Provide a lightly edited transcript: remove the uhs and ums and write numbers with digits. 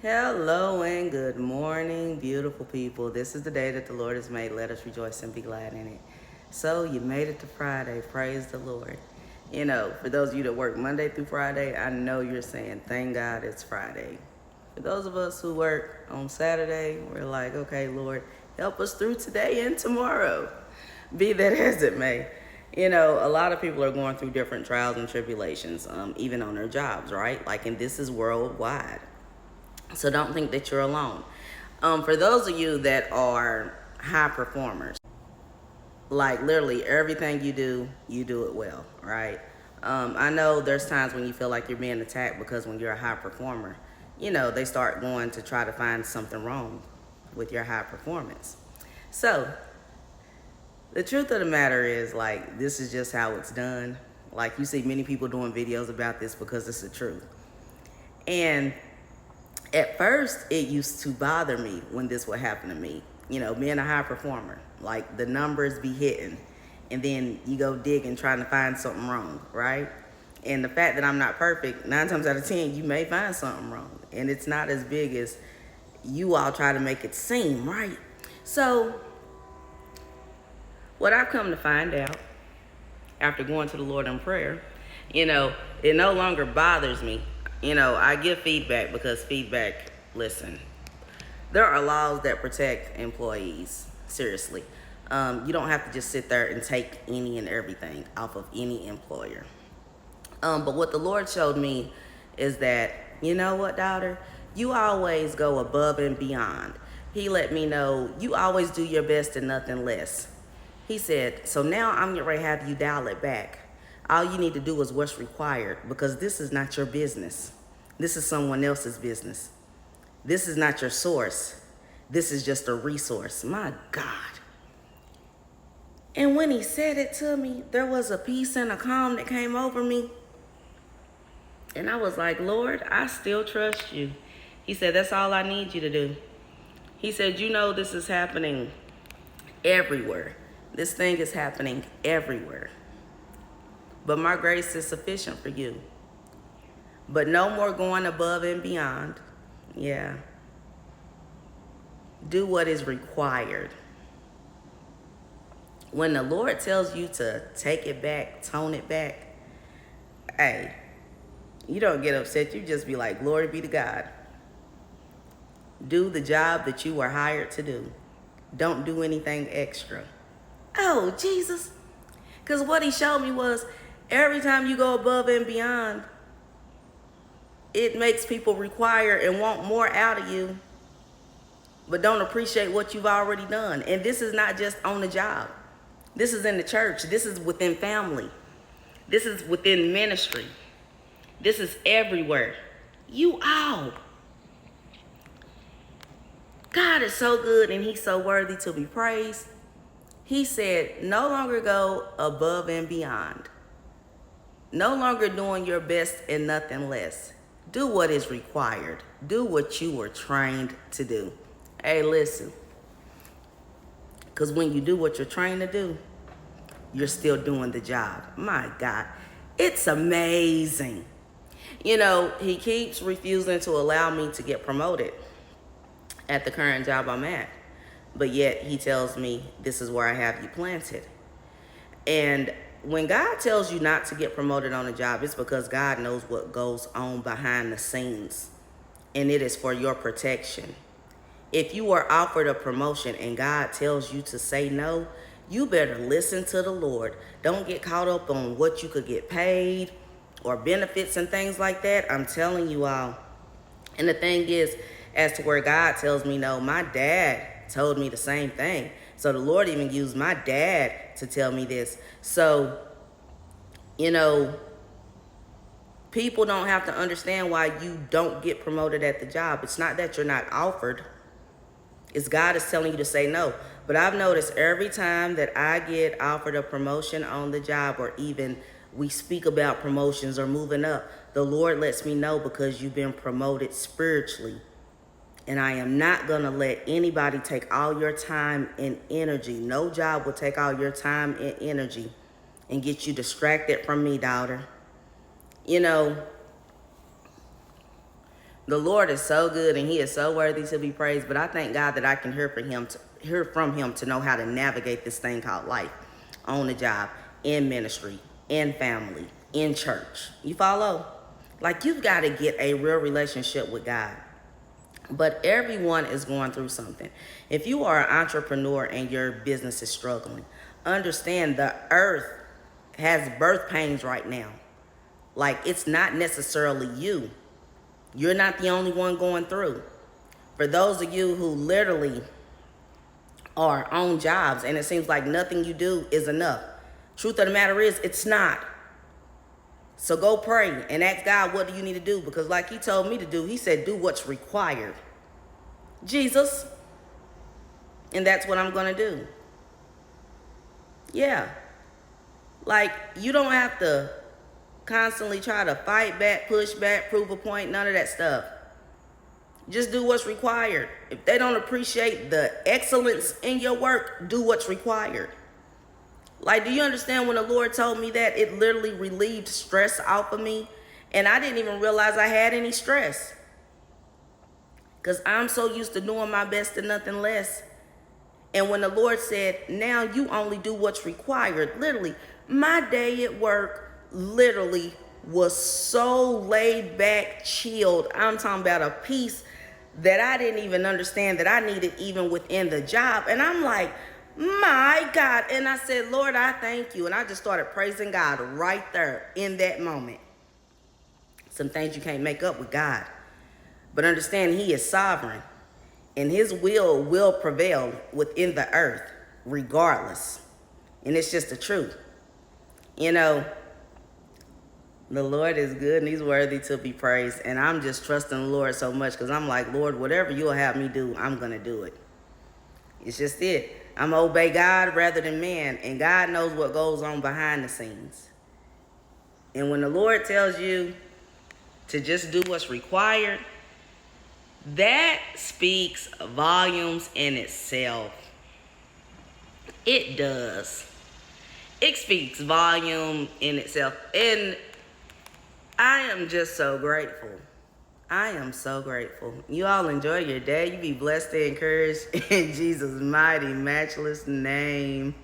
Hello and good morning, beautiful people. This is the day that the Lord has made. Let us rejoice and be glad in it. So you made it to Friday. Praise the Lord. You know, for those of you that work Monday through Friday, I know you're saying, thank God it's Friday. For those of us who work on Saturday, we're like, okay, Lord, help us through today and tomorrow. Be that as it may. You know, a lot of people are going through different trials and tribulations, even on their jobs, right? And this is worldwide. So don't think that you're alone. For those of you that are high performers, literally everything you do it well, right? I know there's times when you feel like you're being attacked because when you're a high performer, they start going to try to find something wrong with your high performance. So the truth of the matter is, this is just how it's done. You see many people doing videos about this because it's the truth. And at first, it used to bother me when this would happen to me. Being a high performer, the numbers be hitting, and then you go digging trying to find something wrong, right? And the fact that I'm not perfect, 9 times out of 10, you may find something wrong. And it's not as big as you all try to make it seem, right? So, what I've come to find out after going to the Lord in prayer, it no longer bothers me. I give feedback because feedback, listen, there are laws that protect employees, seriously. You don't have to just sit there and take any and everything off of any employer. But what the Lord showed me is that, you know what, daughter? You always go above and beyond. He let me know you always do your best and nothing less. He said, so now I'm getting ready to have you dial it back. All you need to do is what's required, because this is not your business. This is someone else's business. This is not your source. This is just a resource. My God. And when he said it to me, there was a peace and a calm that came over me. And I was like, Lord, I still trust you. He said, that's all I need you to do. He said, this is happening everywhere. This thing is happening everywhere. But my grace is sufficient for you. But no more going above and beyond. Yeah. Do what is required. When the Lord tells you to take it back, tone it back, hey, you don't get upset. You just be like, glory be to God. Do the job that you were hired to do. Don't do anything extra. Oh, Jesus. Because what he showed me was every time you go above and beyond, it makes people require and want more out of you, but don't appreciate what you've already done. And this is not just on the job. This is in the church. This is within family. This is within ministry. This is everywhere. You all. God is so good and he's so worthy to be praised. He said, no longer go above and beyond. No longer doing your best and nothing less. Do what is required. Do what you were trained to do. Hey, listen. Because when you do what you're trained to do, you're still doing the job. My God, it's amazing. He keeps refusing to allow me to get promoted at the current job I'm at. But yet he tells me, this is where I have you planted. And when God tells you not to get promoted on a job, it's because God knows what goes on behind the scenes. And it is for your protection. If you are offered a promotion and God tells you to say no, you better listen to the Lord. Don't get caught up on what you could get paid or benefits and things like that. I'm telling you all. And the thing is, as to where God tells me no, my dad told me the same thing. So the Lord even used my dad to tell me this. So, people don't have to understand why you don't get promoted at the job. It's not that you're not offered. It's God is telling you to say no. But I've noticed every time that I get offered a promotion on the job, or even we speak about promotions or moving up, the Lord lets me know because you've been promoted spiritually. And I am not going to let anybody take all your time and energy. No job will take all your time and energy and get you distracted from me, daughter. The Lord is so good and he is so worthy to be praised, but I thank God that I can hear from him to know how to navigate this thing called life, on the job, in ministry, in family, in church. You follow? Like, you've got to get a real relationship with God. But everyone is going through something. If you are an entrepreneur and your business is struggling, understand the earth has birth pains right now. Like, it's not necessarily you. You're not the only one going through. For those of you who literally are on jobs and it seems like nothing you do is enough, truth of the matter is, it's not. So go pray and ask God, what do you need to do? Because like he told me to do, he said, do what's required. Jesus. And that's what I'm going to do. Yeah. Like, you don't have to constantly try to fight back, push back, prove a point, none of that stuff. Just do what's required. If they don't appreciate the excellence in your work, do what's required. Like, do you understand when the Lord told me that? It literally relieved stress off of me. And I didn't even realize I had any stress. Because I'm so used to doing my best and nothing less. And when the Lord said, now you only do what's required, literally, my day at work literally was so laid back, chilled. I'm talking about a peace that I didn't even understand that I needed even within the job. And I'm like, my God. And I said, Lord, I thank you. And I just started praising God right there in that moment. Some things you can't make up with God. But understand he is sovereign. And his will prevail within the earth regardless. And it's just the truth. You know, the Lord is good and he's worthy to be praised. And I'm just trusting the Lord so much because I'm like, Lord, whatever you'll have me do, I'm going to do it. It's just it. I'm going to obey God rather than man. And God knows what goes on behind the scenes. And when the Lord tells you to just do what's required, that speaks volumes in itself. It does. It speaks volume in itself. And I am just so grateful. I am so grateful. You all enjoy your day. You be blessed and encouraged in Jesus' mighty, matchless name.